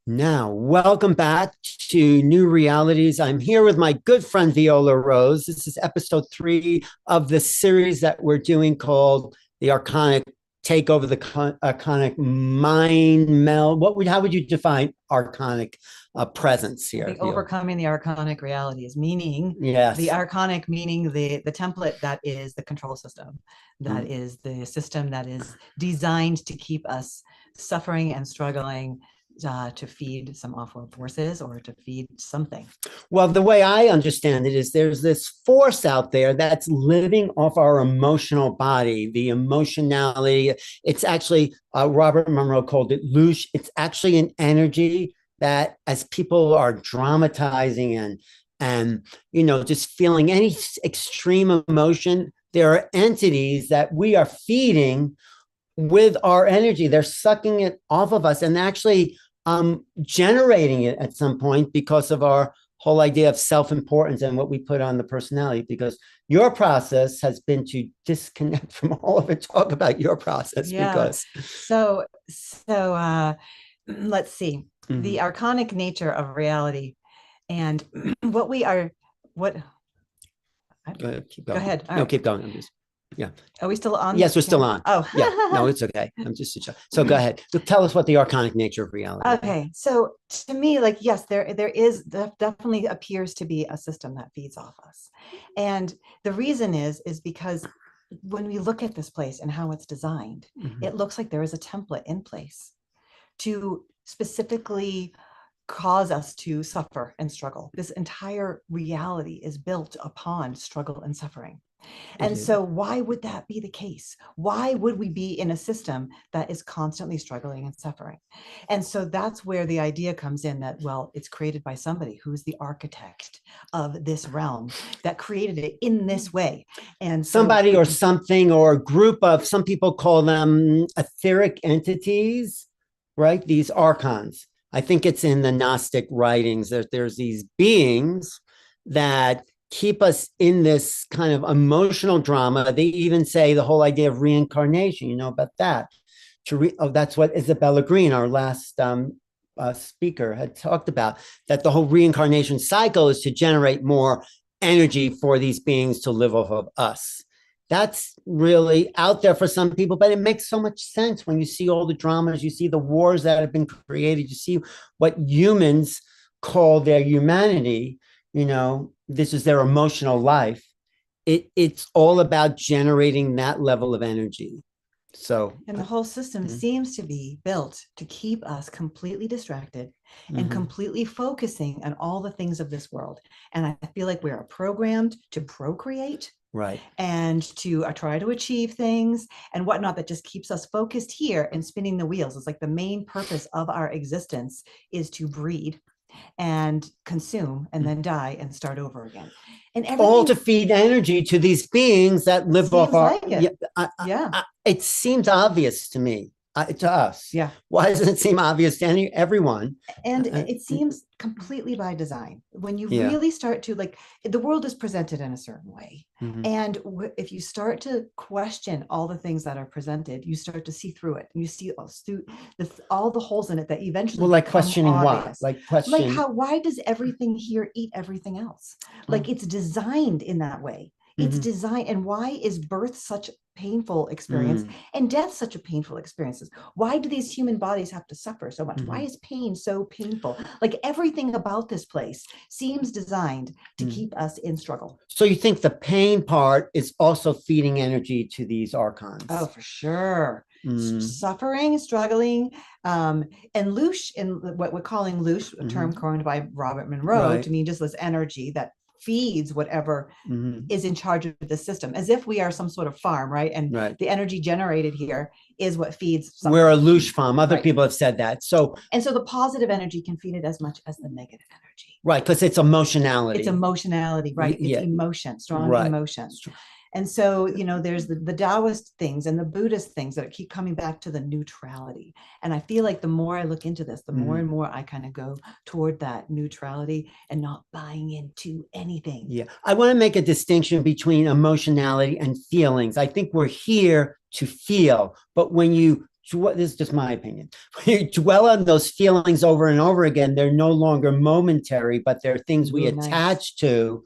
Now, welcome back to New Realities. I'm here with my good friend Viola Rose. This is episode 3 of the series that we're doing called the Archonic Take Over the Archonic Mind Meld. How would you define Archonic presence here, The Viola? overcoming the archonic realities, meaning the Yes. archonic, meaning the template that is the control system, that Mm. is the system that is designed to keep us suffering and struggling, to feed some off-world forces or to feed something. Well, the way I understand it is there's this force out there that's living off our emotional body, the emotionality. It's actually, Robert Monroe called it louche. It's actually an energy that, as people are dramatizing and just feeling any extreme emotion, there are entities that we are feeding with our energy. They're sucking it off of us and actually generating it at some point because of our whole idea of self-importance and what we put on the personality. Because your process has been to disconnect from all of it. Talk about your process Yeah. because So let's see. The Mhm. archonic nature of reality and what we are, what, Keep go going. ahead. All No, right. keep going. I'm just, yeah. Are we still on Yes, the we're still camera? on. Yeah. No, Oh. it's okay. I'm just so go ahead. So tell us what the archonic nature of reality is. Okay, so to me, like, yes, there definitely appears to be a system that feeds off us. And the reason is because when we look at this place and how it's designed, Mhm. it looks like there is a template in place to specifically cause us to suffer and struggle. This entire reality is built upon struggle and suffering. It And is. so, why would that be the case? Why would we be in a system that is constantly struggling and suffering? And so, that's where the idea comes in that, well, it's created by somebody who's the architect of this realm that created it in this way. And so, Somebody or something or a group of, some people call them etheric entities, right? These archons. I think it's in the Gnostic writings that there's these beings that keep us in this kind of emotional drama. They even say the whole idea of reincarnation, you know about that. That's what Isabella Green, our last speaker, had talked about, that the whole reincarnation cycle is to generate more energy for these beings to live off of us. That's really out there for some people, but it makes so much sense when you see all the dramas, you see the wars that have been created, you see what humans call their humanity. This is their emotional life. It's all about generating that level of energy. So, and the whole system mm-hmm. seems to be built to keep us completely distracted and Mm-hmm. completely focusing on all the things of this world. And I feel like we are programmed to procreate Right. and to try to achieve things and whatnot that just keeps us focused here and spinning the wheels. It's like the main purpose of our existence is to breed and consume and then die and start over again. And All to everything feed energy to these beings that live off seems our. like Yeah, it. Yeah. it seems obvious to me, to us. Yeah. Why doesn't it seem obvious to everyone? And Uh, it seems completely by design when you yeah. really start to, like, the world is presented in a certain way, Mm-hmm. and if you start to question all the things that are presented, you start to see through it. You see all the holes in it that eventually Well, like become questioning what? obvious. Like Like, question. how, why does everything here eat everything else? Oh. Like, it's designed in that way. It's Mm-hmm. designed. And why is birth such a painful experience Mm-hmm. and death such a painful experience? Why do these human bodies have to suffer so much? Why Mm-hmm. is pain so painful? Like, everything about this place seems designed to Mm-hmm. keep us in struggle. So you think the pain part is also feeding energy to these Oh, archons? for sure. Mm-hmm. Suffering, struggling, and louche, in what we're calling louche, a term Mm-hmm. coined by Robert Monroe Right. to mean just this energy that feeds whatever Mm-hmm. is in charge of the system, as if we are some sort of farm, right? And Right. the energy generated here is what feeds We're a something, louche farm. Other right? people have said that. So, And so the positive energy can feed it as much as the negative energy. right, because it's It's emotionality. emotionality, right? It's Yeah. emotion, strong Right. emotion. And so, there's the Taoist things and the Buddhist things that keep coming back to the neutrality. And I feel like the more I look into this, the more and more I kind of go toward that neutrality and not buying into anything. Yeah. I want to make a distinction between emotionality and feelings. I think we're here to feel, but when you this is just my opinion. When you dwell on those feelings over and over again, they're no longer momentary, but they're things we attach to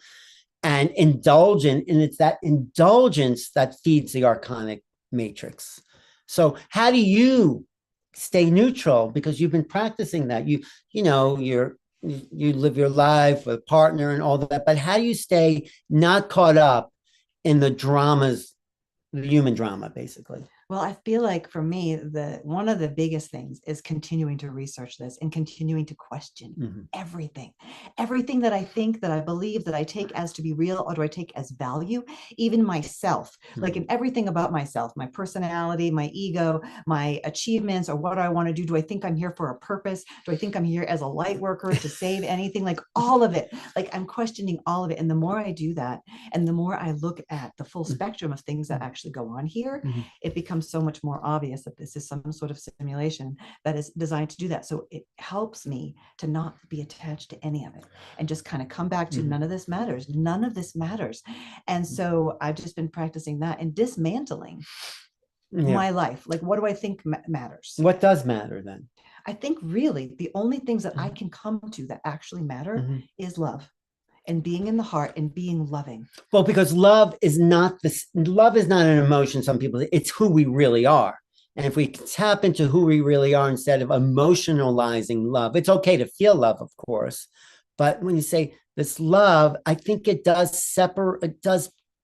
and indulge in. And it's that indulgence that feeds the Archonic matrix. So how do you stay neutral? Because you've been practicing that. You live your life with a partner and all that, but how do you stay not caught up in the dramas, the human drama, basically? Well, I feel like for me, one of the biggest things is continuing to research this and continuing to question everything that I think, that I believe, that I take as to be real, or do I take as value, even myself, like in everything about myself, my personality, my ego, my achievements, or what I want to do. Do I think I'm here for a purpose? Do I think I'm here as a light worker to save anything? Like all of it, like I'm questioning all of it. And the more I do that, and the more I look at the full spectrum of things that actually go on here, it becomes so much more obvious that this is some sort of simulation that is designed to do that. So it helps me to not be attached to any of it and just kind of come back to none of this matters. None of this matters. And so I've just been practicing that and dismantling my life. Like, what do I think matters? What does matter then? I think really the only things that I can come to that actually matter is love. And being in the heart and being loving. Well, because love is not an emotion. Some people, it's who we really are. And if we tap into who we really are instead of emotionalizing love, it's okay to feel love, of course. But when you say this love, I think it does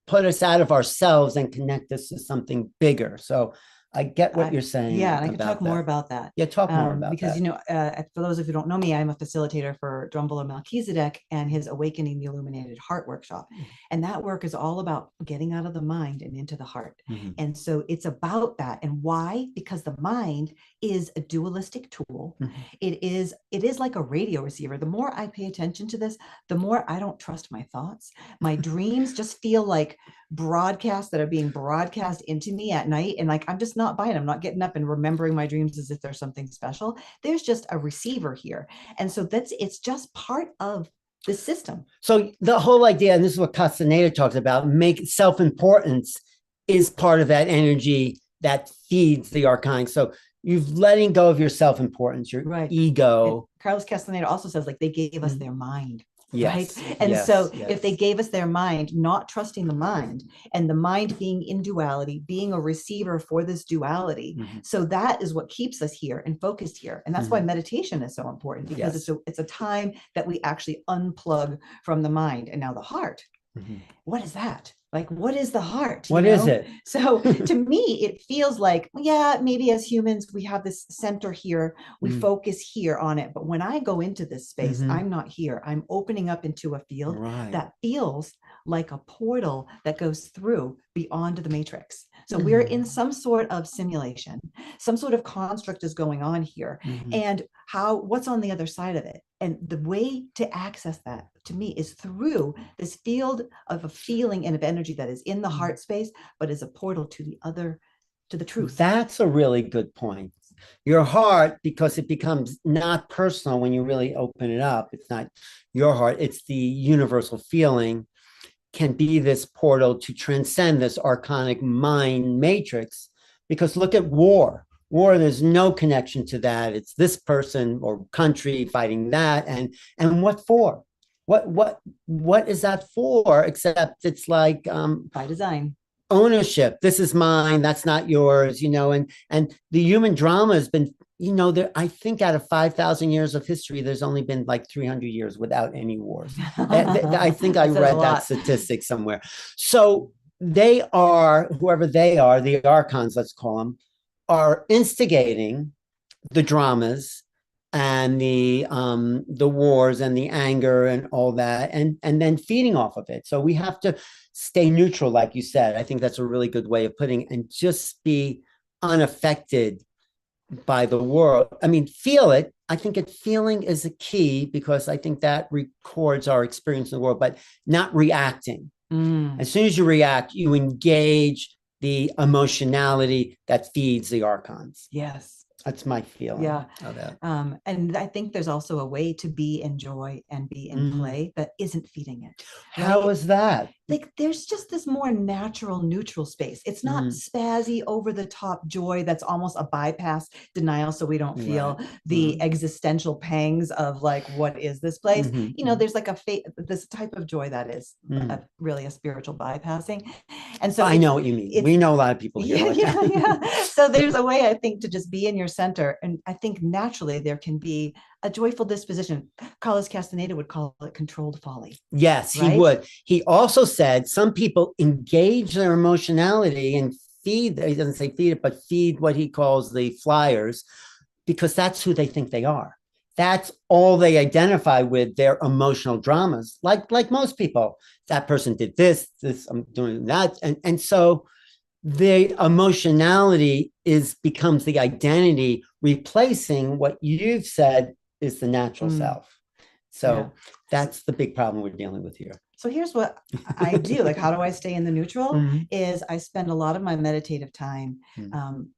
put us out of ourselves and connect us to something bigger. So I get what you're saying. Yeah, and I can talk more about that. Yeah, talk more about because, that. For those of you who don't know me, I'm a facilitator for Drumbuller Melchizedek and his Awakening the Illuminated Heart workshop. And that work is all about getting out of the mind and into the heart. And so it's about that. And why? Because the mind is a dualistic tool. It is like a radio receiver. The more I pay attention to this, the more I don't trust my thoughts. My dreams just feel like broadcasts that are being broadcast into me at night. And like, I'm just not buying. I'm not getting up and remembering my dreams as if there's something special. There's just a receiver here. And so it's just part of the system. So the whole idea, and this is what Castaneda talks about, make self-importance is part of that energy that feeds the Archonic. So you've letting go of your self-importance, your ego. And Carlos Castaneda also says, like, they gave us their mind. Yes. Right. And if they gave us their mind, not trusting the mind, and the mind being in duality, being a receiver for this duality. So that is what keeps us here and focused here. And that's why meditation is so important, because it's a time that we actually unplug from the mind. And now the heart, what is that? Like, what is the heart? What is it? So to me, it feels like, yeah, maybe as humans, we have this center here. We focus here on it. But when I go into this space, I'm not here. I'm opening up into a field that feels like a portal that goes through beyond the matrix. So we're in some sort of simulation, some sort of construct is going on here. And what's on the other side of it? And the way to access that, to me, is through this field of a feeling and of energy that is in the heart space, but is a portal to the truth. That's a really good point. Your heart, because it becomes not personal when you really open it up. It's not your heart, it's the universal feeling, can be this portal to transcend this Archonic mind matrix. Because look at war. War, there's no connection to that. It's this person or country fighting that. And what for? What is that for? Except it's like by design. Ownership. This is mine. That's not yours. And the human drama has been, I think out of 5,000 years of history, there's only been like 300 years without any wars. I think I read that statistic somewhere. So they are, whoever they are, the archons, let's call them, are instigating the dramas and the wars and the anger and all that, and then feeding off of it. So we have to stay neutral, like you said. I think that's a really good way of putting it, and just be unaffected by the world. I mean, feel it. I think feeling is a key, because I think that records our experience in the world, but not reacting. As soon as you react, you engage the emotionality that feeds the archons. Yes. That's my feeling Yeah. of that. And I think there's also a way to be in joy and be in play that isn't feeding it. How is that? Like there's just this more natural, neutral space. It's not spazzy, over the top joy that's almost a bypass denial, so we don't feel the existential pangs of like, what is this place? You know, there's like this type of joy that is really a spiritual bypassing. And so I know what you mean. We know a lot of people here. So there's a way, I think, to just be in your center. And I think naturally there can be a joyful disposition. Carlos Castaneda would call it controlled folly. Yes, right? He would. He also said some people engage their emotionality and feed, he doesn't say feed it, but feed what he calls the flyers, because that's who they think they are. That's all they identify with, their emotional dramas. Like most people, that person did this, I'm doing that. And so the emotionality becomes the identity, replacing what you've said is the natural self. So that's the big problem we're dealing with here. So here's what I do. Like, how do I stay in the neutral? Is I spend a lot of my meditative time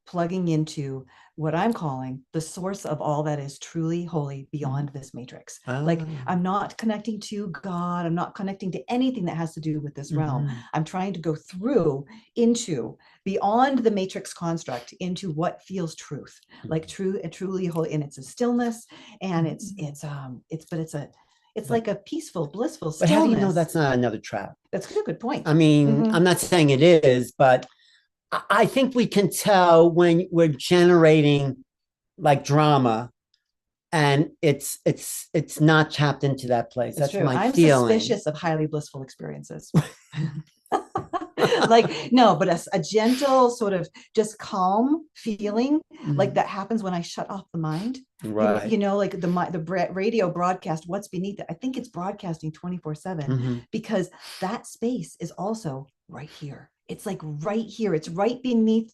plugging into what I'm calling the source of all that is truly holy beyond this matrix. Like, I'm not connecting to God. I'm not connecting to anything that has to do with this realm. I'm trying to go through into beyond the matrix construct into what feels truth, like truly holy. And it's a stillness, and it's like a peaceful, blissful stillness. But how do you know that's not another trap? That's a good point. I mean, I'm not saying it is, but I think we can tell when we're generating like drama and it's not tapped into that place. That's my feeling. I'm suspicious of highly blissful experiences. Like, no, but a gentle sort of just calm feeling like that happens when I shut off the mind. Right. You know, like the radio broadcast, what's beneath it. I think it's broadcasting 24/7 because that space is also right here. It's like right here. It's right beneath.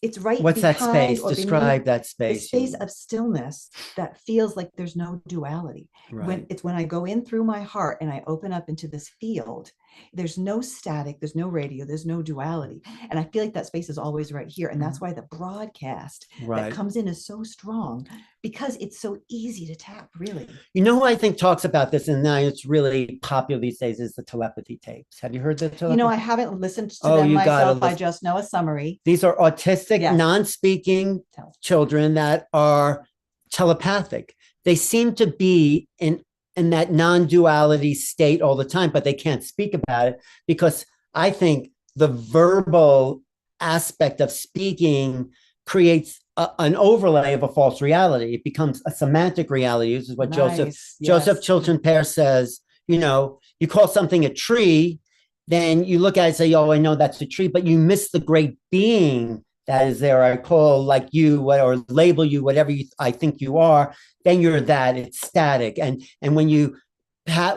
It's right. What's that space? Describe that space. The space of stillness that feels like there's no duality. Right. When I go in through my heart and I open up into this field, there's no static, there's no radio, there's no duality. And I feel like that space is always right here. And that's why the broadcast that comes in is so strong, because it's so easy to tap, really. You know who I think talks about this, and now it's really popular these days, is the telepathy tapes. Have you heard the telepathy? You know, I haven't listened to them myself. I just know a summary. These are autistic, non-speaking children that are telepathic. They seem to be in that non-duality state all the time, but they can't speak about it because I think the verbal aspect of speaking creates an overlay of a false reality. It becomes a semantic reality. This is what Joseph Chilton Pear says. You know, you call something a tree, then you look at it and say, oh, I know that's a tree, but you miss the great being that is there. I call like you, or label you, whatever I think you are, then you're that. It's static. And when you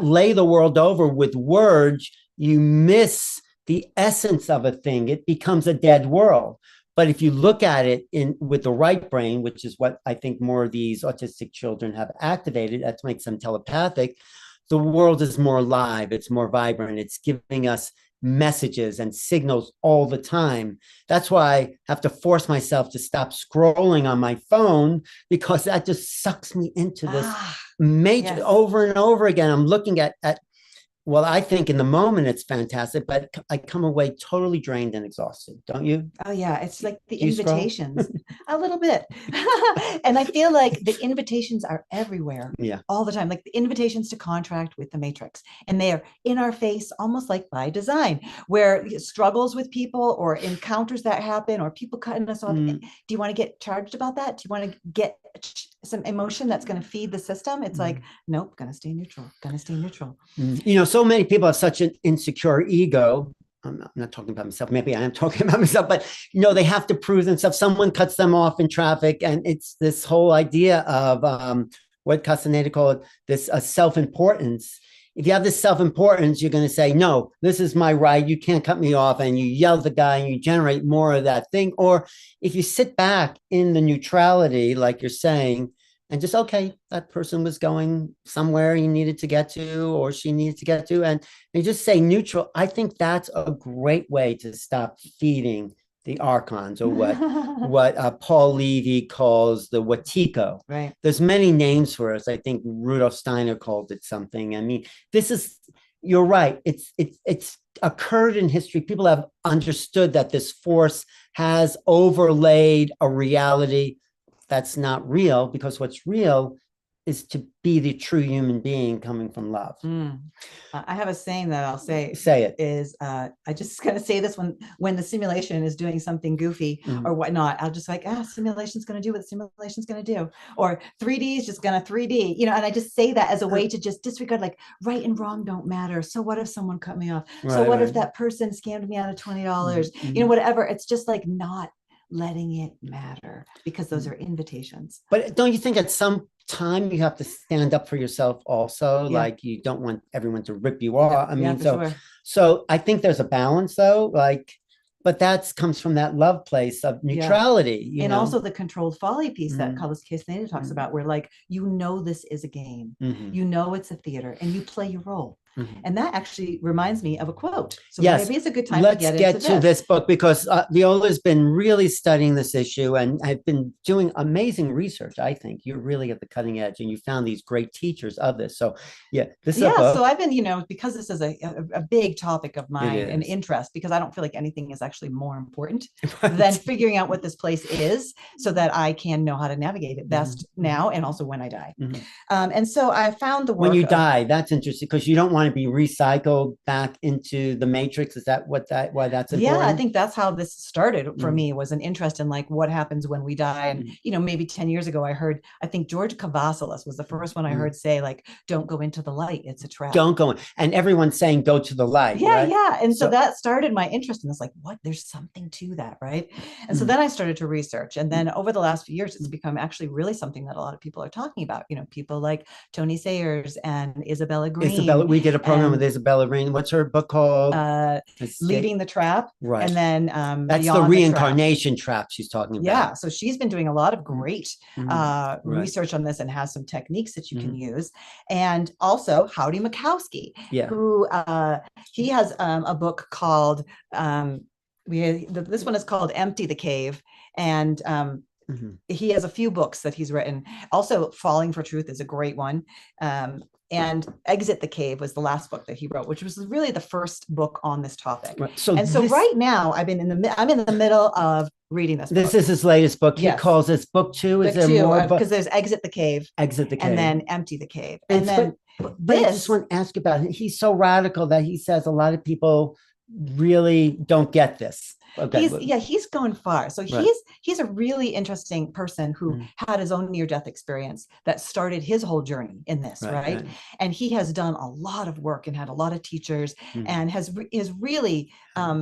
lay the world over with words, you miss the essence of a thing. It becomes a dead world. But if you look at it with the right brain, which is what I think more of these autistic children have activated, that makes them telepathic, the world is more alive, it's more vibrant, it's giving us messages and signals all the time. That's why I have to force myself to stop scrolling on my phone, because that just sucks me into this major over and over again. I'm looking at well, I think in the moment it's fantastic, but I come away totally drained and exhausted. Don't you? Oh yeah. It's like the invitations a little bit. And I feel like the invitations are everywhere all the time. Like the invitations to contract with the matrix, and they are in our face, almost like by design, where struggles with people or encounters that happen or people cutting us off. Do you want to get charged about that? Do you want to get some emotion that's going to feed the system? It's like, nope, gonna stay neutral. You know, so many people have such an insecure ego. I'm not talking about myself. Maybe I am talking about myself, but you know, they have to prove themselves. Someone cuts them off in traffic, and it's this whole idea of what Castaneda called this self-importance. If you have this self-importance, you're going to say, no, this is my right. You can't cut me off. And you yell at the guy and you generate more of that thing. Or if you sit back in the neutrality, like you're saying, and just, okay, that person was going somewhere he needed to get to, or she needed to get to, and you just say neutral. I think that's a great way to stop feeding the archons, or what Paul Levy calls the Wetiko. Right. There's many names for us. I think Rudolf Steiner called it something. I mean, you're right. It's occurred in history. People have understood that this force has overlaid a reality that's not real, because what's real is to be the true human being coming from love. I have a saying that I'll say it is, I just kind of say this when the simulation is doing something goofy or whatnot. I'll just like, simulation's going to do what simulation's going to do, or 3D is just going to 3D, and I just say that as a way to just disregard, like, right and wrong don't matter. So what if someone cut me off? So what if that person scammed me out of $20? Whatever. It's just like not letting it matter, because those are invitations. But don't you think at some time you have to stand up for yourself also? Like, you don't want everyone to rip you off. I mean, so I think there's a balance, though, like, but that comes from that love place of neutrality, and also the controlled folly piece that Carlos Castaneda talks about, where, like, this is a game, it's a theater, and you play your role. And that actually reminds me of a quote. So maybe it's a good time to get into this book, because Viola's been really studying this issue and I've been doing amazing research. I think you're really at the cutting edge, and you found these great teachers of this. So this is a book. So I've been, because this is a big topic of mine and interest, because I don't feel like anything is actually more important than figuring out what this place is, so that I can know how to navigate it best now and also when I die. And so I found the work. When you die, that's interesting, because you don't want to be recycled back into the matrix. Is that why that's important? Yeah, I think that's how this started for me, was an interest in, like, what happens when we die. And maybe 10 years ago I think George Kavasilis was the first one I heard say, like, don't go into the light, it's a trap. Don't go in. And everyone's saying go to the light. And so that started my interest in this, like, what, there's something to that, right? And so then I started to research, and then over the last few years it's become actually really something that a lot of people are talking about. People like Tony Sayers and Isabella Green. We did a program with Isabella Green. What's her book called? Leaving the Trap. Right. And then that's the reincarnation trap she's talking about. Yeah. So she's been doing a lot of great research on this, and has some techniques that you can use. And also Howdy Mikowski, who he has a book called this one is called Empty the Cave. And he has a few books that he's written. Also, Falling for Truth is a great one. And Exit the Cave was the last book that he wrote, which was really the first book on this topic. Right. So right now I'm in the middle of reading this book. This is his latest book. He calls this book 2. Is there more? Because there's Exit the Cave. And then Empty the Cave. And then but I just want to ask about it. He's so radical that he says a lot of people really don't get this. Okay. He's going far. So he's a really interesting person who had his own near-death experience that started his whole journey in this, right? And he has done a lot of work and had a lot of teachers and is really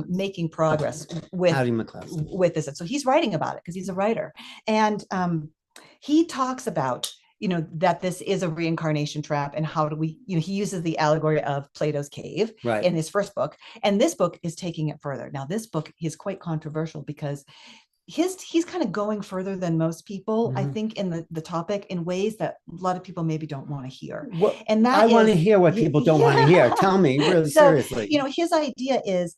making progress with this. And so he's writing about it because he's a writer. And he talks about that this is a reincarnation trap, and how do we, he uses the allegory of Plato's cave in his first book. And this book is taking it further. Now, this book is quite controversial because he's kind of going further than most people, I think, in the topic in ways that a lot of people maybe don't want to hear. Well, and I want to hear what people don't want to hear. Tell me really seriously. His idea is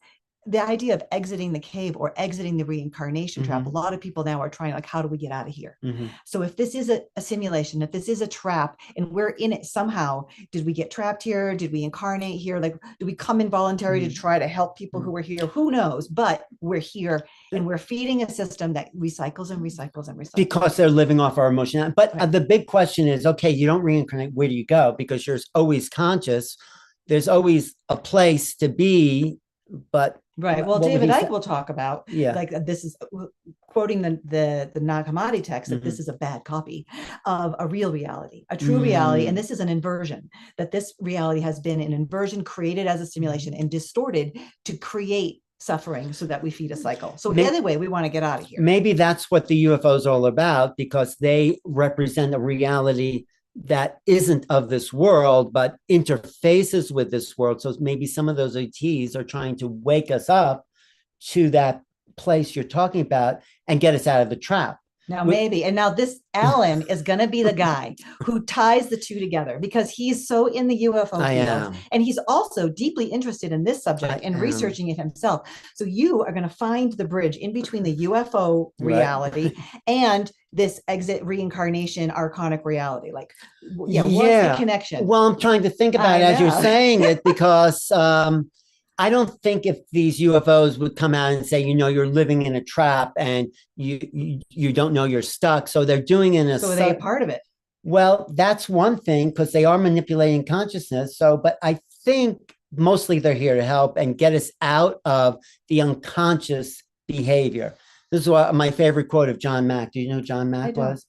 the idea of exiting the cave or exiting the reincarnation trap. A lot of people now are trying, like, how do we get out of here? So if this is a simulation, if this is a trap and we're in it somehow, did we get trapped here? Did we incarnate here? Like, do we come involuntary to try to help people who are here? Who knows? But we're here and we're feeding a system that recycles and recycles and recycles. Because they're living off our emotion. But the big question is, okay, you don't reincarnate, where do you go? Because you're always conscious. There's always a place to be, but well, David Icke will talk about, like, this is quoting the Nag Hammadi text, that this is a bad copy of a real reality, a true reality. And this is an inversion, that this reality has been an inversion created as a simulation and distorted to create suffering so that we feed a cycle. So anyway, we want to get out of here. Maybe that's what the UFOs are all about, because they represent a reality that isn't of this world, but interfaces with this world. So maybe some of those ETs are trying to wake us up to that place you're talking about and get us out of the trap. Now, maybe. And now this Alan is going to be the guy who ties the two together because he's so in the UFO field. And he's also deeply interested in this subject and researching it himself. So you are going to find the bridge in between the UFO reality and this exit reincarnation archonic reality. Like, what's the connection? Well, I'm trying to think about it as you're saying it, because I don't think if these UFOs would come out and say, you're living in a trap and you don't know you're stuck. So they're doing it in a... So are they a part of it? Well, that's one thing, because they are manipulating consciousness. So, but I think mostly they're here to help and get us out of the unconscious behavior. This is my favorite quote of John Mack. Do you know who John Mack was?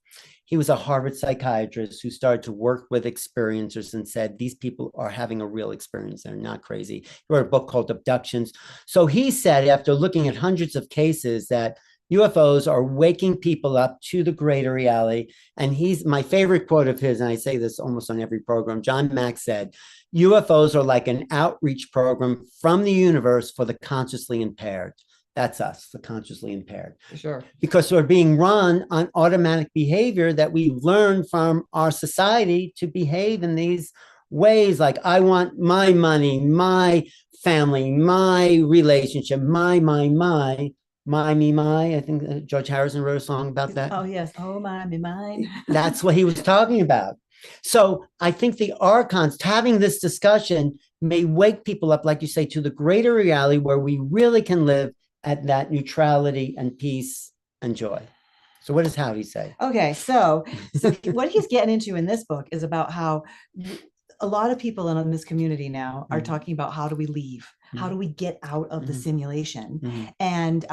He was a Harvard psychiatrist who started to work with experiencers and said, these people are having a real experience. They're not crazy. He wrote a book called Abductions. So he said, after looking at hundreds of cases, that UFOs are waking people up to the greater reality. And my favorite quote of his, and I say this almost on every program, John Mack said, UFOs are like an outreach program from the universe for the consciously impaired. That's us, the consciously impaired. Sure. Because we're being run on automatic behavior that we learn from our society to behave in these ways. Like, I want my money, my family, my relationship, my. I think George Harrison wrote a song about that. Oh, yes. Oh, my, me, mine. That's what he was talking about. So I think the archons having this discussion may wake people up, like you say, to the greater reality where we really can live at that neutrality and peace and joy. So what does Howdy say? Okay, so what he's getting into in this book is about how a lot of people in this community now are talking about, how do we leave? How do we get out of the simulation? And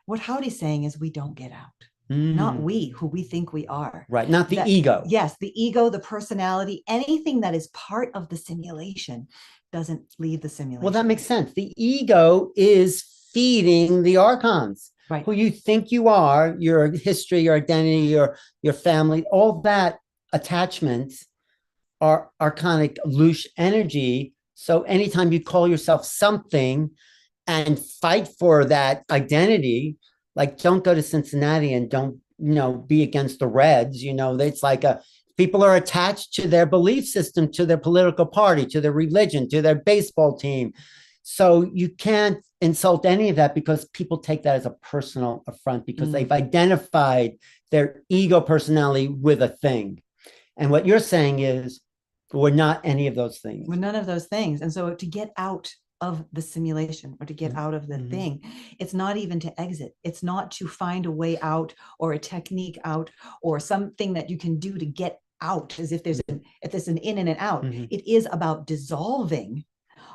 what Howdy's saying is, we don't get out. Not we, who we think we are. Right, not the ego. Yes, the ego, the personality, anything that is part of the simulation doesn't leave the simulation. Well, that makes sense. The ego is feeding the archons, who you think you are, your history, your identity, your family, all that attachments are archonic louche energy. So anytime you call yourself something and fight for that identity, like, don't go to Cincinnati and don't, be against the Reds. It's like people are attached to their belief system, to their political party, to their religion, to their baseball team. So you can't insult any of that, because people take that as a personal affront, because they've identified their ego personality with a thing. And what you're saying is, we're not any of those things. We're none of those things. And so to get out of the simulation, or to get out of the thing, it's not even to exit. It's not to find a way out, or a technique out, or something that you can do to get out, as if there's an in and an out. It is about dissolving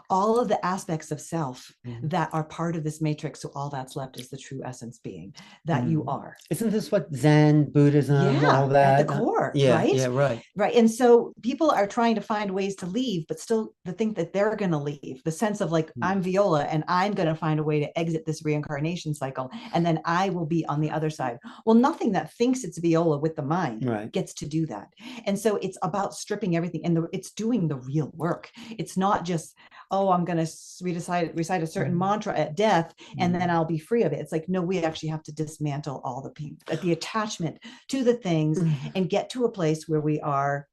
all of the aspects of self that are part of this matrix. So all that's left is the true essence being that you are. Isn't this what Zen, Buddhism, all that? At the core, right? Yeah, right. Right. And so people are trying to find ways to leave, but still the think that they're going to leave, the sense of like, I'm Viola and I'm going to find a way to exit this reincarnation cycle, and then I will be on the other side. Well, nothing that thinks it's Viola with the mind gets to do that. And so it's about stripping everything, and it's doing the real work. It's not just, oh, I'm going to recite a certain mantra at death and then I'll be free of it. It's like, no, we actually have to dismantle all the attachment to the things and get to a place where we are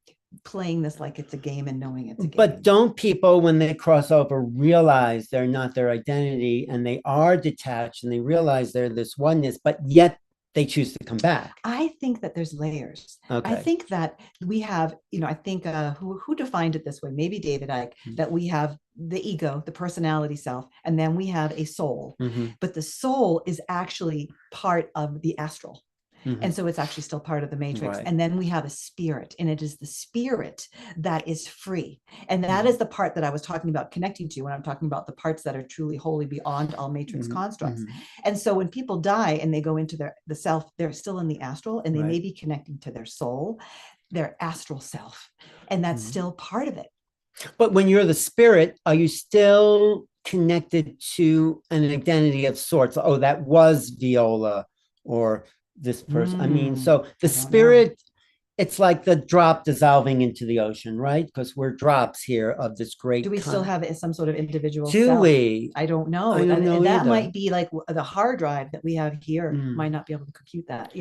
playing this like it's a game and knowing it's a game. But don't people, when they cross over, realize they're not their identity and they are detached, and they realize they're this oneness, but yet they choose to come back? I think that there's layers. Okay. I think that we have, I think who defined it this way? Maybe David Icke, that we have the ego, the personality self, and then we have a soul. But the soul is actually part of the astral. And so it's actually still part of the matrix. And then we have a spirit, and it is the spirit that is free. And that is the part that I was talking about connecting to when I'm talking about the parts that are truly wholly beyond all matrix constructs. And so when people die and they go into the self, they're still in the astral, and they may be connecting to their soul, their astral self. And that's still part of it. But when you're the spirit, are you still connected to an identity of sorts? Oh, that was Viola, or this person. I mean, so the spirit, it's like the drop dissolving into the ocean, right? Because we're drops here of this great. Do we still have some sort of individual Do self? we? I don't know. I don't know that either. might be like the hard drive that we have here might not be able to compute that,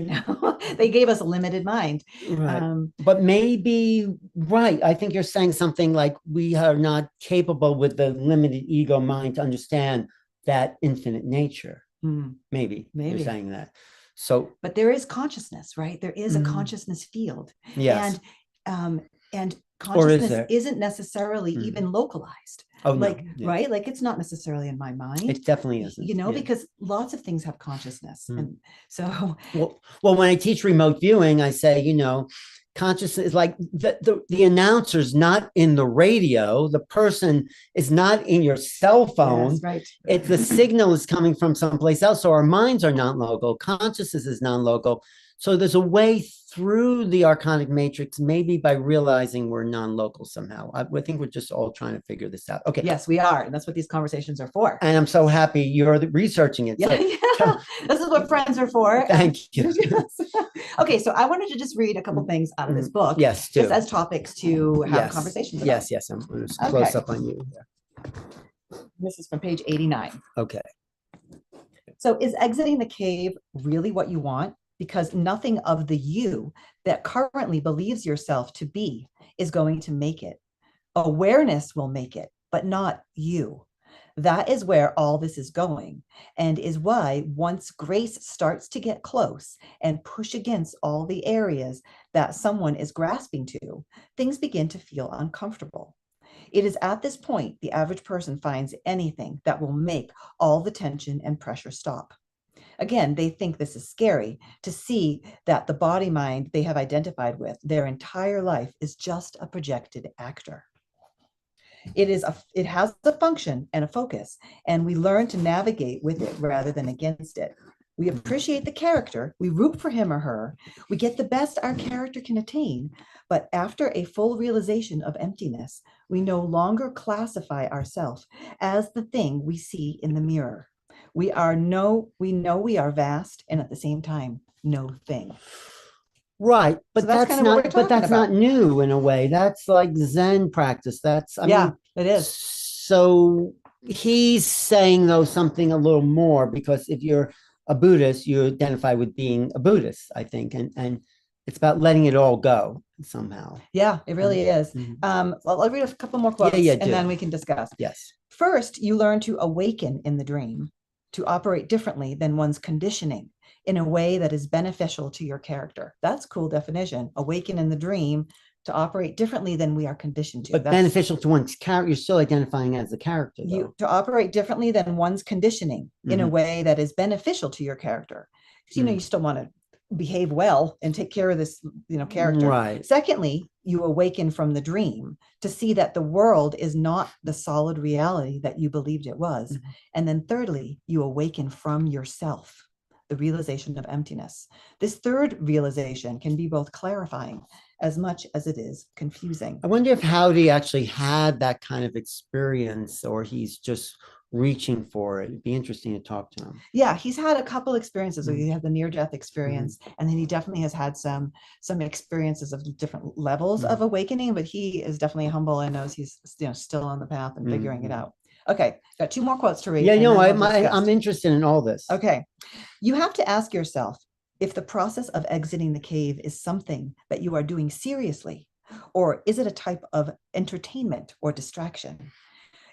they gave us a limited mind. Right. But maybe, right. I think you're saying something like we are not capable with the limited ego mind to understand that infinite nature. Maybe you're saying that. So, but there is consciousness, right? There is a consciousness field. Yes. And consciousness isn't necessarily even localized. Oh, like, no. right? Like it's not necessarily in my mind. It definitely isn't. Because lots of things have consciousness. And so well, when I teach remote viewing, I say, consciousness is like the announcer's not in the radio. The person is not in your cell phone. Yes, right. It's the signal is coming from someplace else. So our minds are non-local. Consciousness is non-local. So there's a way through the Archonic matrix, maybe by realizing we're non-local somehow. I think we're just all trying to figure this out. Okay. Yes, we are. And that's what these conversations are for. And I'm so happy you're researching it. Yeah, This is what friends are for. Thank you. Okay, so I wanted to just read a couple things out of this book. Yes, just as topics to have conversations about. Yes. I'm going to close up on you. This is from page 89. Okay. So is exiting the cave really what you want? Because nothing of the you that currently believes yourself to be is going to make it. Awareness will make it, but not you. That is where all this is going, and is why once grace starts to get close and push against all the areas that someone is grasping to, things begin to feel uncomfortable. It is at this point the average person finds anything that will make all the tension and pressure stop. Again, they think this is scary to see that the body mind they have identified with their entire life is just a projected actor. It has a function and a focus, and we learn to navigate with it rather than against it. We appreciate the character, we root for him or her, we get the best our character can attain, but after a full realization of emptiness, we no longer classify ourselves as the thing we see in the mirror. We know we are vast and at the same time, no thing. Right. But So that's not new in a way. That's like Zen practice. I mean, it is. So he's saying though something a little more, because if you're a Buddhist, you identify with being a Buddhist, I think. And it's about letting it all go somehow. Yeah, it really is. I'll read a couple more quotes and then we can discuss. Yes. First, you learn to awaken in the dream, to operate differently than one's conditioning in a way that is beneficial to your character. That's a cool definition. Awaken in the dream, to operate differently than we are conditioned to. But beneficial to one's character, you're still identifying as a character. To operate differently than one's conditioning in a way that is beneficial to your character. Because, you still want to behave well and take care of this, character. Right. Secondly, you awaken from the dream to see that the world is not the solid reality that you believed it was. And then thirdly, you awaken from yourself, the realization of emptiness. This third realization can be both clarifying as much as it is confusing. I wonder if Howdy actually had that kind of experience, or he's just reaching for it. It'd be interesting to talk to him. Yeah, he's had a couple experiences. He had the near-death experience, and then he definitely has had some experiences of different levels of awakening, but he is definitely humble and knows he's still on the path and figuring it out. Okay, got two more quotes to read. Yeah, I'm interested in all this. Okay, you have to ask yourself if the process of exiting the cave is something that you are doing seriously, or is it a type of entertainment or distraction?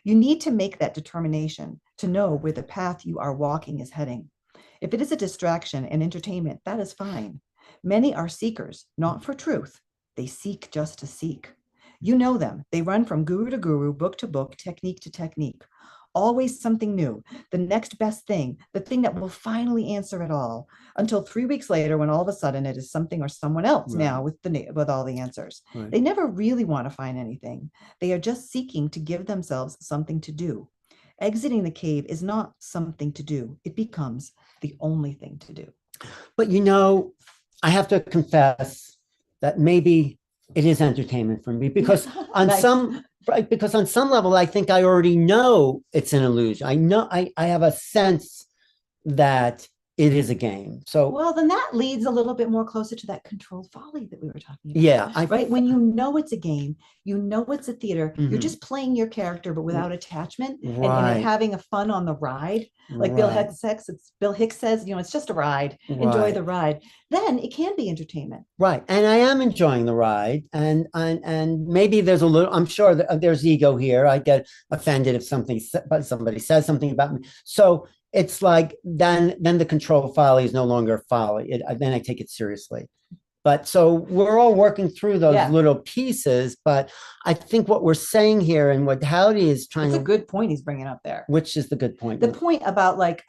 You need to make that determination to know where the path you are walking is heading. If it is a distraction and entertainment, that is fine. Many are seekers, not for truth. They seek just to seek. You know them. They run from guru to guru, book to book, technique to technique. Always something new, the next best thing, the thing that will finally answer it all, until 3 weeks later when all of a sudden it is something or someone else now with all the answers. Right. They never really want to find anything. They are just seeking to give themselves something to do. Exiting the cave is not something to do. It becomes the only thing to do. But I have to confess that maybe it is entertainment for me, because on some level, I think I already know it's an illusion. I have a sense that it is a game. So well, then that leads a little bit more closer to that controlled folly that we were talking about. yeah, right. When you know it's a game, you know it's a theater, you're Mhm. just playing your character, but without attachment and Right. having a fun on the ride. Like Right. Bill Hicks says, it's just a ride. Enjoy Right. the ride. Then it can be entertainment. Right. And I am enjoying the ride. And maybe there's a little, I'm sure that there's ego here. I get offended if somebody says something about me. So it's like then the control folly is no longer folly. Then I take it seriously. But so we're all working through those Yeah. little pieces. But I think what we're saying here and what Howdy is trying It's a to, good point he's bringing up there. which is the good point. The point about like,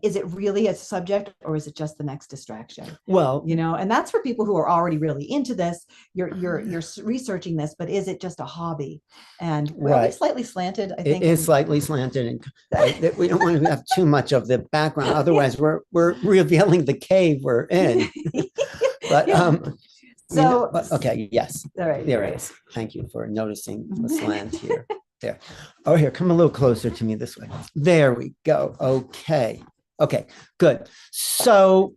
is it really a subject or is it just the next distraction? Well, And that's for people who are already really into this. You're researching this, but is it just a hobby? And right. Slightly slanted, I think. It is slightly slanted, and we don't want to have too much of the background. Otherwise, we're revealing the cave we're in. But so but okay, yes, all right, there it is. Thank you for noticing the slant here. There. Oh, here, come a little closer to me this way. There we go. Okay, good. So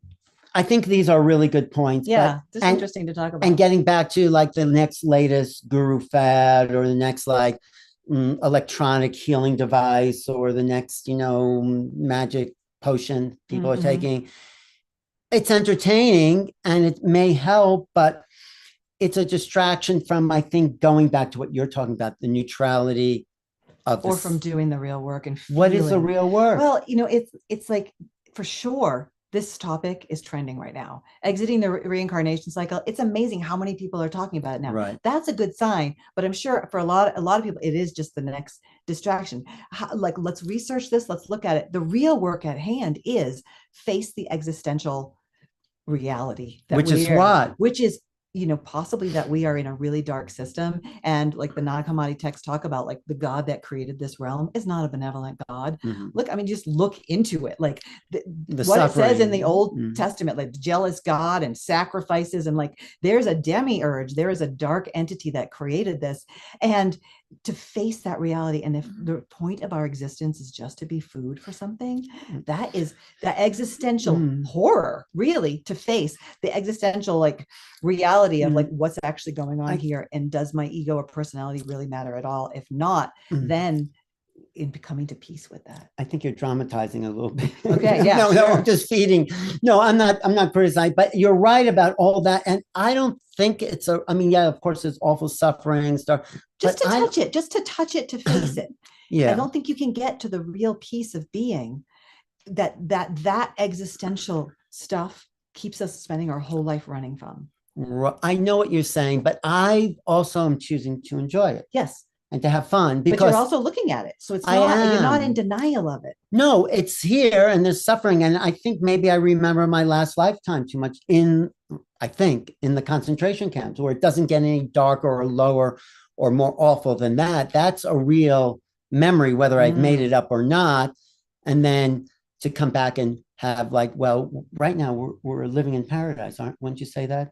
I think these are really good points. Yeah, it's interesting to talk about. And getting back to like the next latest guru fad or the next like electronic healing device or the next, magic potion people are taking. It's entertaining and it may help, but it's a distraction from, I think, going back to what you're talking about, the neutrality of or from doing the real work. And what is the real work? Well, it's like, for sure, this topic is trending right now. Exiting the reincarnation cycle. It's amazing how many people are talking about it now. Right. That's a good sign. But I'm sure for a lot of people, it is just the next distraction. Let's research this. Let's look at it. The real work at hand is face the existential reality. Which is possibly that we are in a really dark system, and like the Nag Hammadi texts talk about, like the God that created this realm is not a benevolent God. Look, just look into it. Like what it says in the Old Testament, like jealous God and sacrifices, and like there's a demiurge, there is a dark entity that created this, and to face that reality. And if the point of our existence is just to be food for something, that is the existential horror, really, to face the existential like reality of like what's actually going on here, and does my ego or personality really matter at all? If not, then in coming to peace with that. I think you're dramatizing a little bit. Okay, yeah. No, I'm just feeding. No, I'm not criticizing, but you're right about all that. And I don't think it's of course there's awful suffering stuff. Just to touch it, to face it. Yeah. I don't think you can get to the real peace of being that existential stuff keeps us spending our whole life running from. I know what you're saying, but I also am choosing to enjoy it. Yes. And to have fun, because but you're also looking at it. So it's not, you're not in denial of it. No, it's here and there's suffering. And I think maybe I remember my last lifetime too much in the concentration camps, where it doesn't get any darker or lower or more awful than that. That's a real memory, whether I've made it up or not. And then to come back and have like, well, right now we're living in paradise, wouldn't you say that?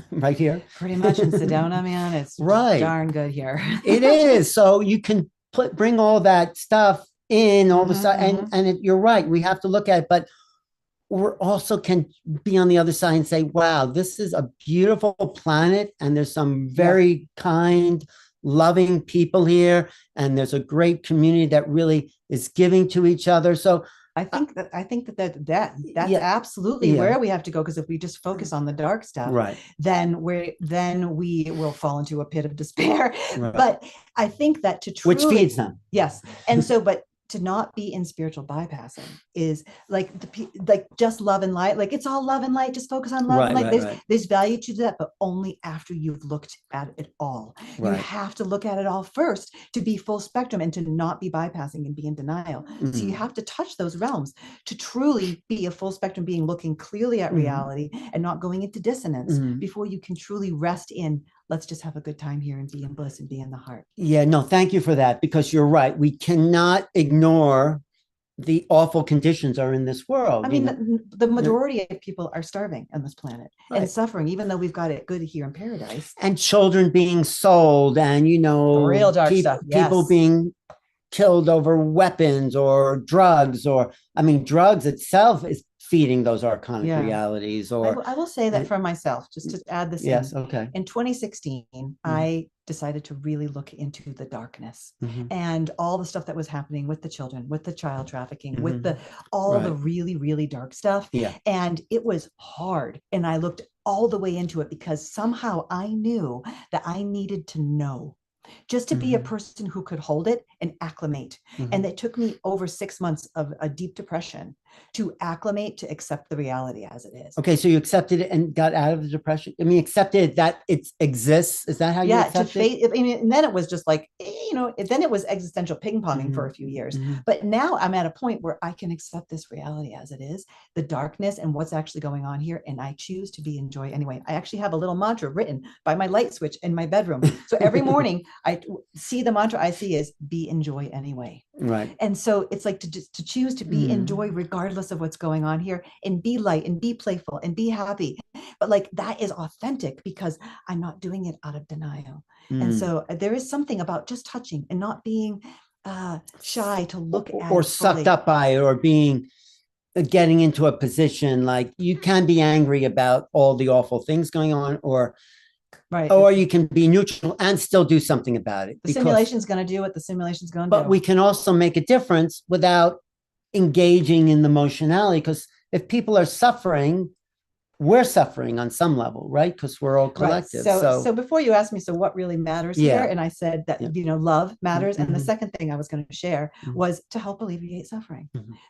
Right here, pretty much in Sedona, man. It's right, darn good here. It is. So you can bring all that stuff in, all the stuff, and you're right. We have to look at it, but we're also can be on the other side and say, "Wow, this is a beautiful planet, and there's some very kind, loving people here, and there's a great community that really is giving to each other." So. I think that's absolutely where we have to go, because if we just focus on the dark stuff, right, then we will fall into a pit of despair. Right. But I think that which feeds them. Yes, and so to not be in spiritual bypassing is like just love and light. Like it's all love and light. Just focus on love and light. There's value to that, but only after you've looked at it all. Right. You have to look at it all first to be full spectrum and to not be bypassing and be in denial. So you have to touch those realms to truly be a full spectrum being, looking clearly at reality and not going into dissonance before you can truly rest in, let's just have a good time here and be in bliss and be in the heart. Yeah, no, thank you for that, because you're right. We cannot ignore the awful conditions are in this world. I mean, the majority of people are starving on this planet and suffering, even though we've got it good here in paradise. And children being sold, and real dark stuff. Yes. People being killed over weapons or drugs, drugs itself feeding those archonic Yeah. realities. I Or will say that for myself, just to add this yes, in. okay. In 2016, I decided to really look into the darkness and all the stuff that was happening with the children, with the child trafficking, with the all the really, really dark stuff. Yeah. And it was hard. And I looked all the way into it because somehow I knew that I needed to know just to be a person who could hold it and acclimate. And it took me over 6 months of a deep depression to acclimate, to accept the reality as it is. Okay, so you accepted it and got out of the depression. I mean, accepted that it exists. Is that how you accept to face? I mean, and then it was just like, then it was existential ping-ponging for a few years. But now I'm at a point where I can accept this reality as it is, the darkness and what's actually going on here, and I choose to be in joy anyway. I actually have a little mantra written by my light switch in my bedroom. So every morning I see the mantra I see is be in joy anyway. Right. And so it's like to choose to be in joy regardless of what's going on here, and be light and be playful and be happy. But like that is authentic because I'm not doing it out of denial. And so there is something about just touching and not being shy to look at or it sucked fully. up by it, or being getting into a position like you can be angry about all the awful things going on, or you can be neutral and still do something about it. The simulation's going to do what the simulation's going to do. But we can also make a difference without engaging in the emotionality, because if people are suffering, we're suffering on some level, right? Because we're all collective. Right. So before you asked me, so what really matters here? And I said that, love matters. And the second thing I was going to share was to help alleviate suffering.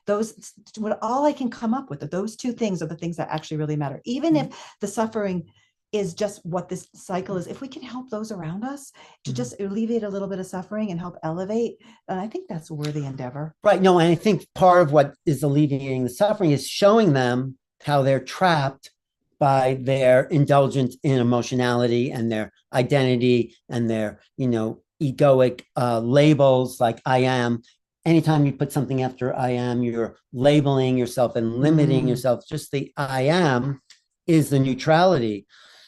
All I can come up with, those two things are the things that actually really matter. Even if the suffering is just what this cycle is, if we can help those around us to just alleviate a little bit of suffering and help elevate, then I think that's a worthy endeavor. Right. No, and I think part of what is alleviating the suffering is showing them how they're trapped by their indulgence in emotionality and their identity and their, egoic labels like I am. Anytime you put something after I am, you're labeling yourself and limiting yourself. Just the I am is the neutrality.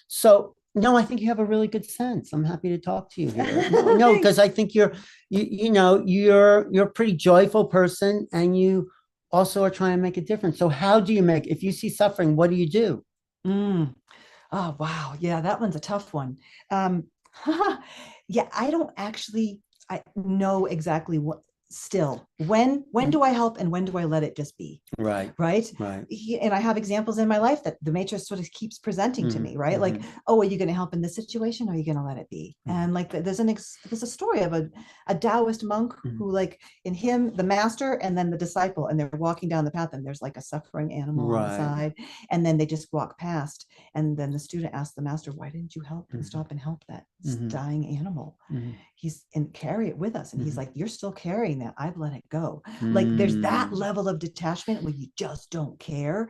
So no, I think you have a really good sense. I'm happy to talk to you here. No, because I think you're a pretty joyful person, and you also are trying to make a difference. So how do you if you see suffering, what do you do? Oh, wow. Yeah, that one's a tough one. Yeah, I know exactly what still when do I help and when do I let it just be? Right. And I have examples in my life that the matrix sort of keeps presenting to me, right? Like, oh, are you going to help in this situation, or are you going to let it be? And like there's a story of a Taoist monk who, like, in him, the master and then the disciple, and they're walking down the path, and there's like a suffering animal on the side, and then they just walk past, and then the student asks the master, why didn't you help and stop and help that dying animal? And carry it with us. And he's like, you're still carrying that. I've let it go. Like there's that level of detachment where you just don't care.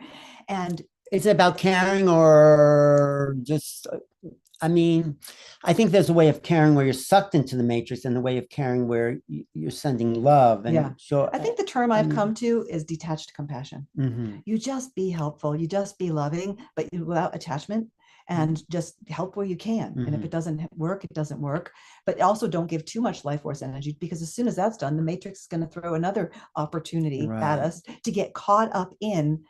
And is it about caring, or just, I think there's a way of caring where you're sucked into the matrix, and the way of caring where you're sending love. And so I think the term I've come to is detached compassion. You just be helpful, you just be loving, but without attachment, and just help where you can. And if it doesn't work, it doesn't work. But also don't give too much life force energy, because as soon as that's done, the matrix is going to throw another opportunity at us to get caught up in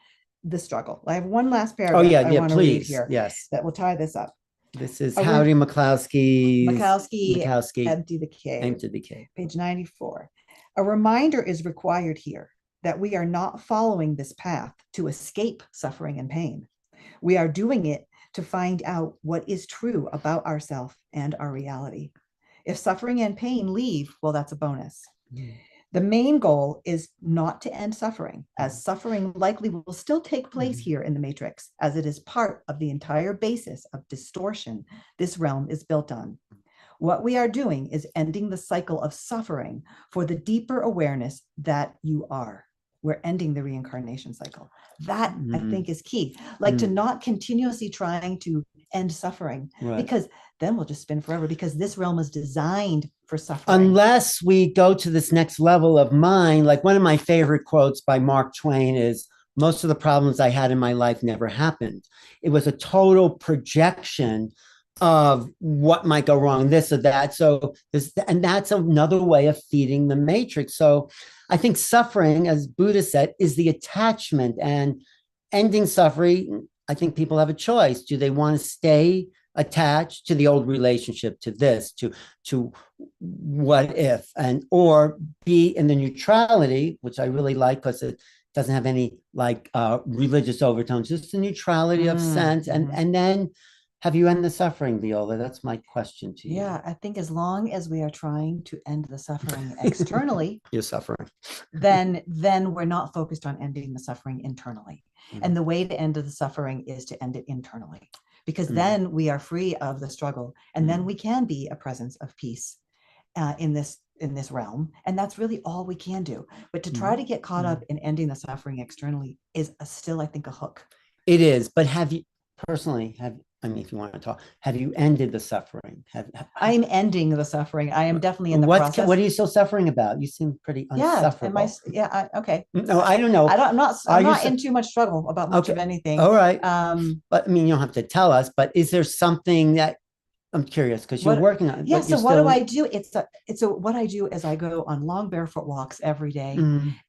the struggle. I have one last paragraph I want to read here that will tie this up. This is Howdy Mikowski, Empty the Cave. Page 94. A reminder is required here that we are not following this path to escape suffering and pain. We are doing it to find out what is true about ourselves and our reality. If suffering and pain leave, well, that's a bonus. The main goal is not to end suffering, as suffering likely will still take place here in the matrix, as it is part of the entire basis of distortion this realm is built on. What we are doing is ending the cycle of suffering for the deeper awareness that you are. We're ending the reincarnation cycle. That I think is key. Like to not continuously trying to end suffering, because then we'll just spin forever, because this realm is designed for suffering. Unless we go to this next level of mind. Like one of my favorite quotes by Mark Twain is, most of the problems I had in my life never happened. It was a total projection of what might go wrong, this or that. So and that's another way of feeding the matrix. So I think suffering, as Buddha said, is the attachment, and ending suffering, I think people have a choice. Do they want to stay attached to the old relationship, to this, to what if, and or be in the neutrality, which I really like because it doesn't have any like religious overtones, just the neutrality of sense, and then have you end the suffering, Viola? That's my question to you. Yeah, I think as long as we are trying to end the suffering externally, you're suffering. then we're not focused on ending the suffering internally. And the way to end the suffering is to end it internally, because then we are free of the struggle, and then we can be a presence of peace in this realm. And that's really all we can do. But to try to get caught up in ending the suffering externally is still, I think, a hook. It is. But have you personally, I mean, if you want to talk, have you ended the suffering? I'm ending the suffering. I am definitely in the process. What are you still suffering about? You seem pretty unsufferable. Okay. No, I don't know. I'm not in too much struggle about much of anything. All right. But I mean, you don't have to tell us, but is there something that I'm curious because you're working on it. Yeah. So what do I do? What I do is I go on long barefoot walks every day,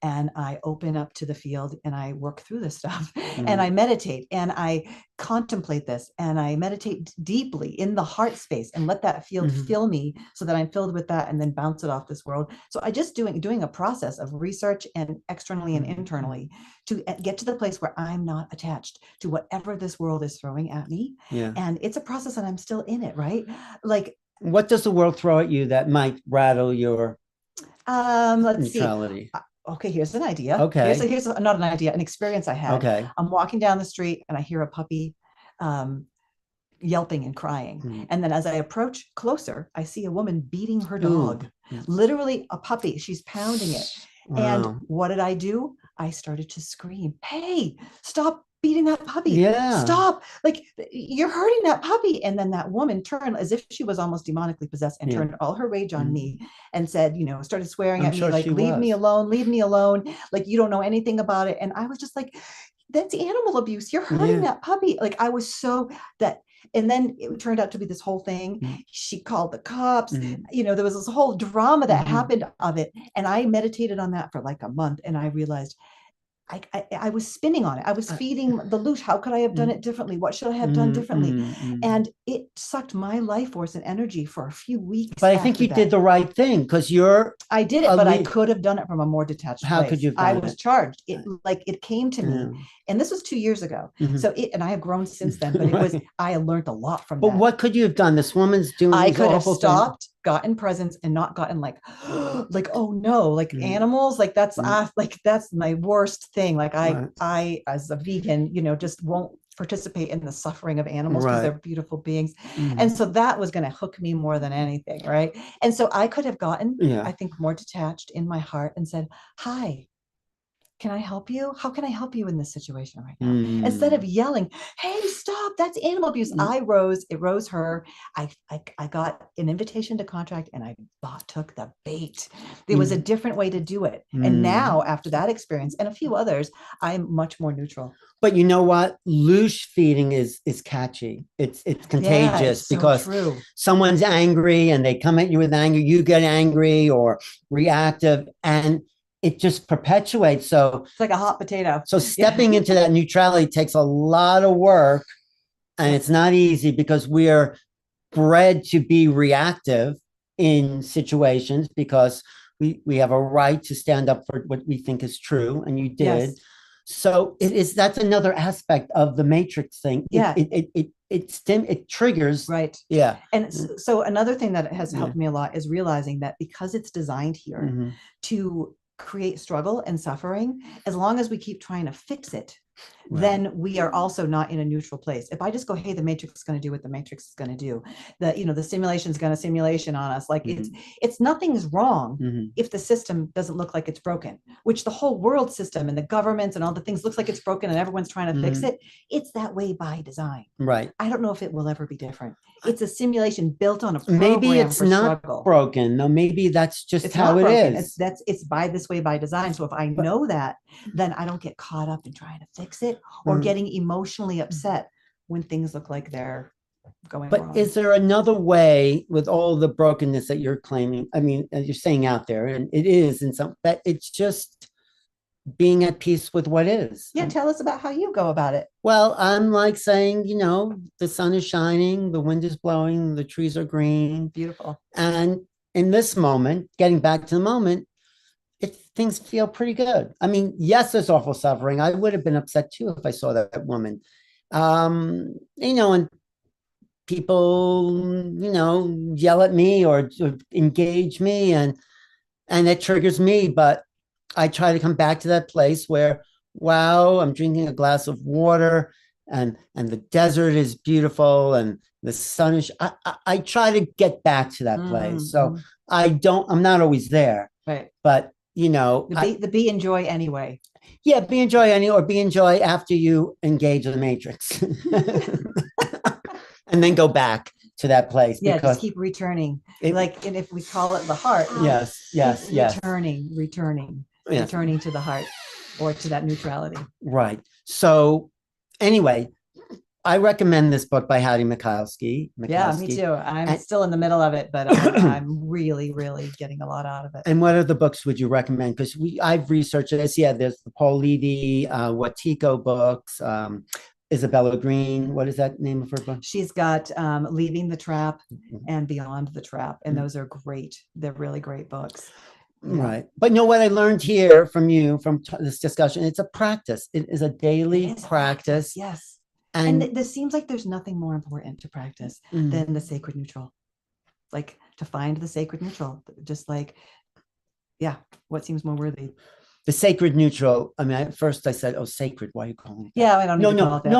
and I open up to the field and I work through this stuff, and I meditate and I contemplate this, and I meditate deeply in the heart space and let that field fill me so that I'm filled with that, and then bounce it off this world. So I just doing a process of research and externally and internally to get to the place where I'm not attached to whatever this world is throwing at me. Yeah. And it's a process and I'm still in it, right? Like, what does the world throw at you that might rattle your neutrality? See. Okay, here's an idea. Okay. Here's not an idea, an experience I had. Okay. I'm walking down the street and I hear a puppy yelping and crying. And then as I approach closer, I see a woman beating her dog. Literally a puppy. She's pounding it. Wow. And what did I do? I started to scream, "Hey, stop beating that puppy. Yeah. Stop. Like, you're hurting that puppy." And then that woman turned as if she was almost demonically possessed and turned all her rage on me and said, started swearing at me, like, leave me alone, like, you don't know anything about it. And I was just like, that's animal abuse. You're hurting that puppy. Like, I was so that. And then it turned out to be this whole thing. She called the cops. There was this whole drama that happened of it. And I meditated on that for like a month. And I realized I was spinning on it. I was feeding the loose. How could I have done it differently? What should I have done differently? And it sucked my life force and energy for a few weeks. But I think you did the right thing because I did it, but I could have done it from a more detached place. How could you have done I was charged. It came to me. And this was 2 years ago. So and I have grown since then, but I learned a lot from that. But what could you have done? This woman's doing I could have stopped, gotten presents, and not gotten like oh no, like animals, like that's that's my worst thing. Like I as a vegan, just won't participate in the suffering of animals because they're beautiful beings. And so that was going to hook me more than anything, right? And so I could have gotten, I think, more detached in my heart and said, "Hi, can I help you? How can I help you in this situation right now?" Instead of yelling, "Hey, stop, that's animal abuse." It rose her. I got an invitation to contract and I took the bait. There was a different way to do it. And now after that experience and a few others, I'm much more neutral. But you know what? Loose feeding is catchy. It's contagious because someone's angry and they come at you with anger, you get angry or reactive, and it just perpetuates. So it's like a hot potato. So stepping into that neutrality takes a lot of work, and it's not easy because we're bred to be reactive in situations because we have a right to stand up for what we think is true, and you did. Yes. So that's another aspect of the matrix thing. It triggers. Right. Yeah. And so another thing that has helped me a lot is realizing that because it's designed here to create struggle and suffering, as long as we keep trying to fix it, then we are also not in a neutral place. If I just go, "Hey, the matrix is going to do what the matrix is going to do. The simulation is going to simulation on us." Like it's nothing's wrong if the system doesn't look like it's broken, which the whole world system and the governments and all the things looks like it's broken and everyone's trying to fix it. It's that way by design. Right. I don't know if it will ever be different. It's a simulation built on a program. Maybe it's not broken. No, maybe that's just how it is. It's by this way by design. So if I know that, then I don't get caught up in trying to fix it or getting emotionally upset when things look like they're going wrong. But is there another way with all the brokenness that you're claiming? I mean, as you're saying out there, and it is in some, but it's just being at peace with what is. Yeah, tell us about how you go about it. Well, I'm like saying, the sun is shining, the wind is blowing, the trees are green. Beautiful. And in this moment, getting back to the moment, things feel pretty good. I mean, yes, there's awful suffering. I would have been upset too if I saw that woman. And people, yell at me or engage me, and it triggers me. But I try to come back to that place where, wow, I'm drinking a glass of water, and the desert is beautiful, and the sun is. I try to get back to that place. So I'm not always there, right? But be enjoy anyway. Yeah, be enjoy after you engage the matrix. And then go back to that place. Yeah, just keep returning. And if we call it the heart. Yes. Returning to the heart, or to that neutrality. Right. So anyway, I recommend this book by Hattie Mikhailsky. Yeah, me too. I'm still in the middle of it, but I'm really, really getting a lot out of it. And what other books would you recommend? Because I've researched this. Yeah, there's the Paul Levy, Watiko books, Isabella Green. What is that name of her book? She's got Leaving the Trap and Beyond the Trap. And those are great. They're really great books. Yeah. Right. But what I learned here from you, from this discussion, it's a practice. It is a daily practice. Yes. And this seems like there's nothing more important to practice than the sacred neutral. Like to find the sacred neutral, just what seems more worthy? The sacred neutral. I mean, at first I said, "Oh, sacred. Why are you calling it that?" Yeah, I don't know.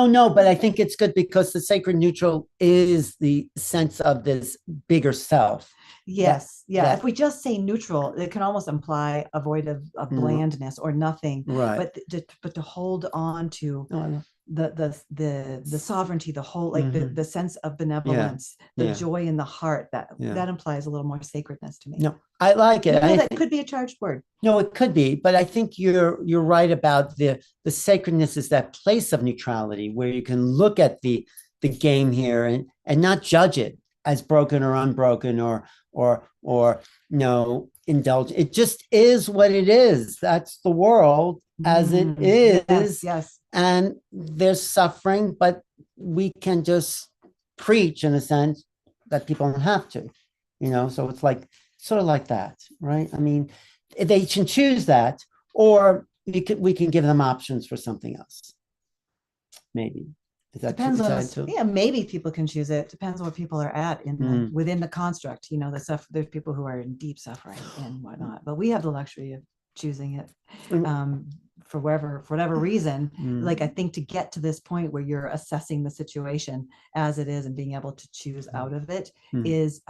No. But I think it's good because the sacred neutral is the sense of this bigger self. Yes. If we just say neutral, it can almost imply a void of blandness or nothing. Right. But to hold on to the sovereignty, the whole, the sense of benevolence, the joy in the heart, that implies a little more sacredness to me. No, I like it. That could be a charged word. No, it could be, but I think you're right about the sacredness is that place of neutrality where you can look at the game here and not judge it as broken or unbroken or indulge. It just is what it is. That's the world as it is. Yes. And there's suffering, but we can just preach in a sense that people don't have to, so it's sort of like that, right? I mean, they can choose that, or we can give them options for something else. Maybe. Depends on us. Yeah, maybe people can choose it. Depends on where people are at within the construct. There's people who are in deep suffering and whatnot, but we have the luxury of choosing it for whatever reason. Like, I think to get to this point where you're assessing the situation as it is and being able to choose out of it is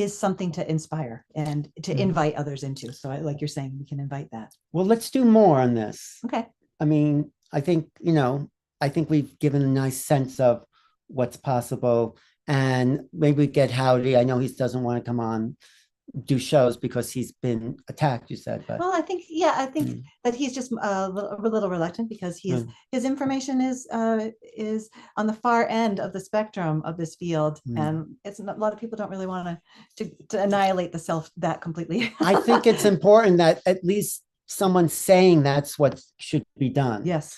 something to inspire and to invite others into. So like you're saying, we can invite that. Well, let's do more on this. Okay. I mean, I think we've given a nice sense of what's possible, and maybe we get Howdy. I know he doesn't want to come on, do shows because he's been attacked, you said. But well, I think that he's just a little reluctant because his information is on the far end of the spectrum of this field, and it's not, a lot of people don't really want to annihilate the self that completely. I think it's important that at least someone saying that's what should be done. Yes,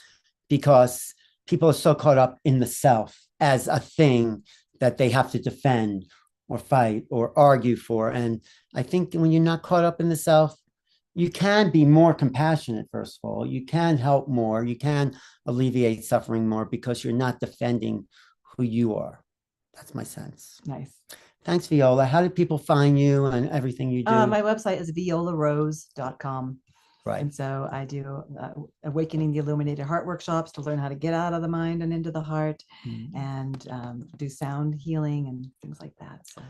because people are so caught up in the self as a thing that they have to defend or fight or argue for. And I think when you're not caught up in the self, you can be more compassionate, first of all. You can help more. You can alleviate suffering more because you're not defending who you are. That's my sense. Nice. Thanks, Viola. How do people find you and everything you do? My website is violarose.com. Right. And so I do Awakening the Illuminated Heart workshops to learn how to get out of the mind and into the heart, and do sound healing and things like that. So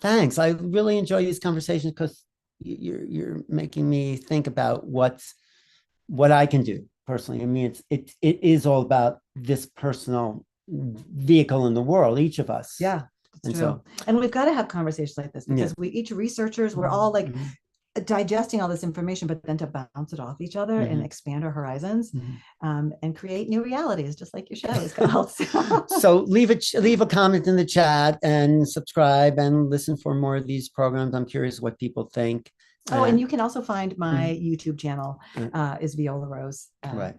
thanks. I really enjoy these conversations because you're making me think about what I can do personally. I mean, it is all about this personal vehicle in the world, each of us. Yeah, it's true. And we've got to have conversations like this because we each researchers, we're all like digesting all this information, but then to bounce it off each other and expand our horizons and create new realities, just like your show is called. So leave a comment in the chat and subscribe and listen for more of these programs. I'm curious what people think. Oh, and you can also find my YouTube channel is Viola Rose. Right.